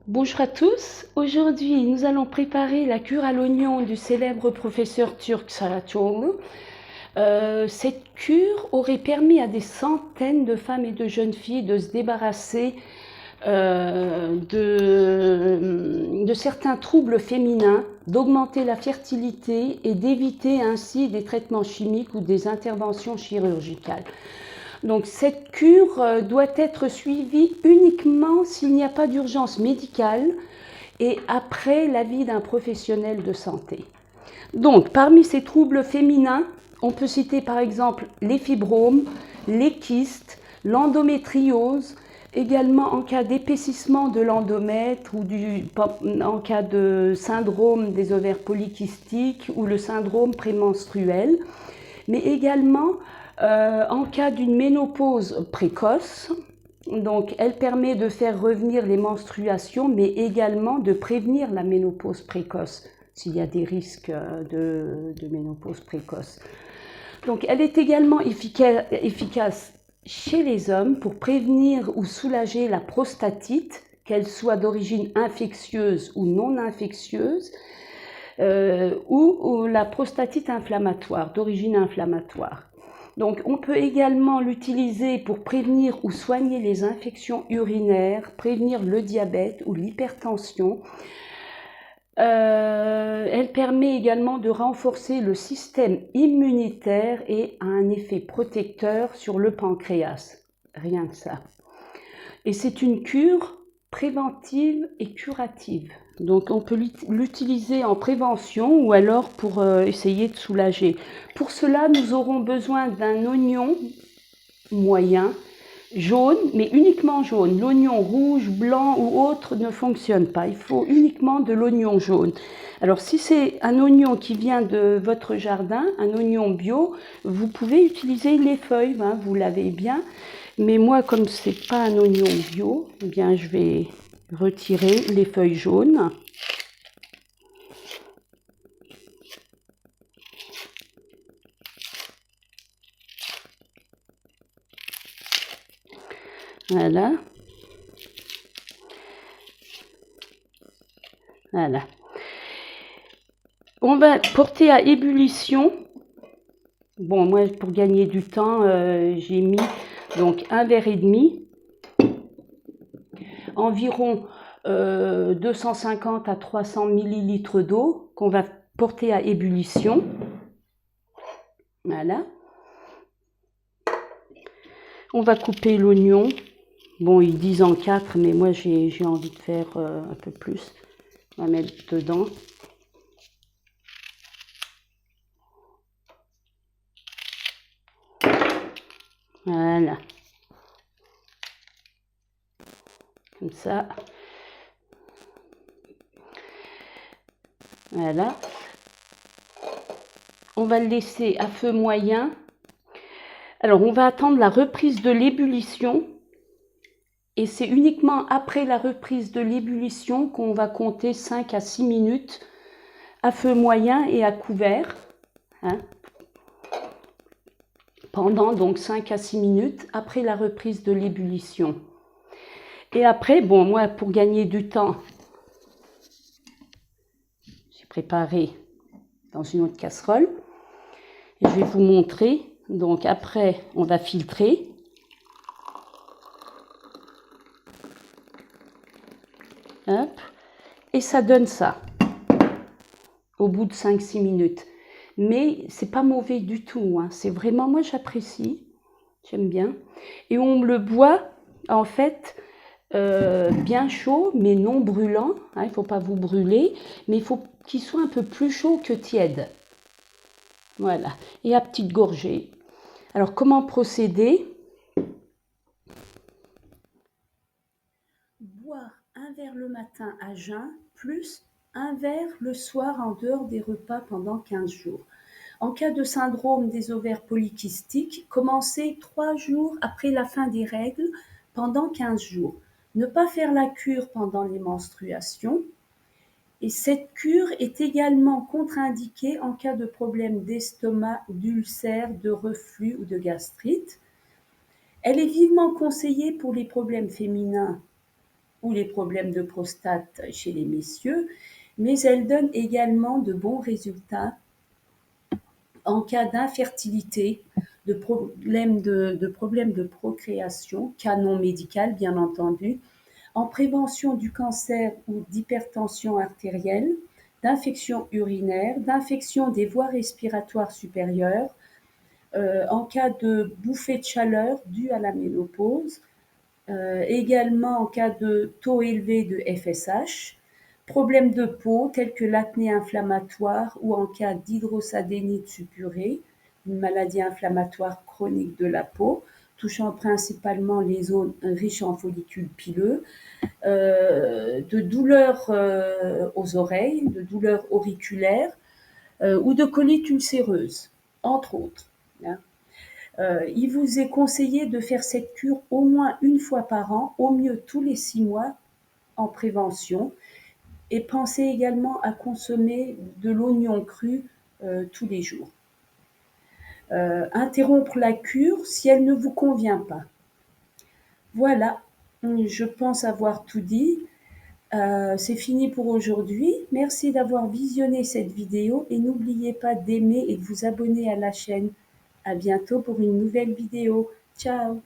Bonjour à tous. Aujourd'hui, nous allons préparer la cure à l'oignon du célèbre professeur turc Saraçoğlu. Cette cure aurait permis à des centaines de femmes et de jeunes filles de se débarrasser de certains troubles féminins, d'augmenter la fertilité et d'éviter ainsi des traitements chimiques ou des interventions chirurgicales. Donc cette cure doit être suivie uniquement s'il n'y a pas d'urgence médicale et après l'avis d'un professionnel de santé. Donc parmi ces troubles féminins, on peut citer par exemple les fibromes, les kystes, l'endométriose, également en cas d'épaississement de l'endomètre ou en cas de syndrome des ovaires polykystiques ou le syndrome prémenstruel, mais également en cas d'une ménopause précoce. Donc, elle permet de faire revenir les menstruations, mais également de prévenir la ménopause précoce, s'il y a des risques de ménopause précoce. Donc, elle est également efficace chez les hommes pour prévenir ou soulager la prostatite, qu'elle soit d'origine infectieuse ou non infectieuse, ou la prostatite inflammatoire, d'origine inflammatoire. Donc on peut également l'utiliser pour prévenir ou soigner les infections urinaires, prévenir le diabète ou l'hypertension. Elle permet également de renforcer le système immunitaire et a un effet protecteur sur le pancréas. Rien que ça. Et c'est une cure préventive et curative. Donc on peut l'utiliser en prévention ou alors pour essayer de soulager. Pour cela, nous aurons besoin d'un oignon moyen, jaune, mais uniquement jaune. L'oignon rouge, blanc ou autre ne fonctionne pas. Il faut uniquement de l'oignon jaune. Alors si c'est un oignon qui vient de votre jardin, un oignon bio, vous pouvez utiliser les feuilles, hein, vous lavez bien. Mais moi, comme c'est pas un oignon bio, eh bien je vais retirer les feuilles jaunes. Voilà. Voilà. On va porter à ébullition. Bon, moi, pour gagner du temps, j'ai mis donc un verre et demi, environ 250 à 300 millilitres d'eau qu'on va porter à ébullition. Voilà. On va couper l'oignon. Bon, ils disent en 4, mais moi j'ai envie de faire un peu plus. On va mettre dedans. Voilà. Comme ça. Voilà. On va le laisser à feu moyen. Alors, on va attendre la reprise de l'ébullition. Et c'est uniquement après la reprise de l'ébullition qu'on va compter 5 à 6 minutes à feu moyen et à couvert. Hein, pendant donc 5 à 6 minutes après la reprise de l'ébullition. Et après, bon, moi, pour gagner du temps, j'ai préparé dans une autre casserole. Et je vais vous montrer. Donc après, on va filtrer. Hop. Et ça donne ça au bout de 5-6 minutes. Mais c'est pas mauvais du tout. Hein. C'est vraiment, moi j'apprécie. J'aime bien. Et on le boit, en fait, bien chaud, mais non brûlant. Hein, il ne faut pas vous brûler. Mais il faut qu'il soit un peu plus chaud que tiède. Voilà. Et à petite gorgée. Alors, comment procéder? Boire un verre le matin à jeun, plus un verre le soir en dehors des repas pendant 15 jours. En cas de syndrome des ovaires polykystiques, commencez 3 jours après la fin des règles pendant 15 jours. Ne pas faire la cure pendant les menstruations. Et cette cure est également contre-indiquée en cas de problème d'estomac, d'ulcère, de reflux ou de gastrite. Elle est vivement conseillée pour les problèmes féminins ou les problèmes de prostate chez les messieurs, mais elle donne également de bons résultats en cas d'infertilité, de problèmes de procréation, cas non médical bien entendu, en prévention du cancer ou d'hypertension artérielle, d'infection urinaire, d'infection des voies respiratoires supérieures, en cas de bouffée de chaleur due à la ménopause, également en cas de taux élevé de FSH, problèmes de peau tels que l'acné inflammatoire ou en cas d'hydrosadénite suppurée, une maladie inflammatoire chronique de la peau, touchant principalement les zones riches en follicules pileux, de douleurs aux oreilles, de douleurs auriculaires ou de colite ulcéreuse, entre autres, hein. Il vous est conseillé de faire cette cure au moins une fois par an, au mieux tous les 6 mois en prévention. Et pensez également à consommer de l'oignon cru tous les jours. Interrompre la cure si elle ne vous convient pas. Voilà, je pense avoir tout dit. C'est fini pour aujourd'hui. Merci d'avoir visionné cette vidéo et n'oubliez pas d'aimer et de vous abonner à la chaîne. À bientôt pour une nouvelle vidéo. Ciao!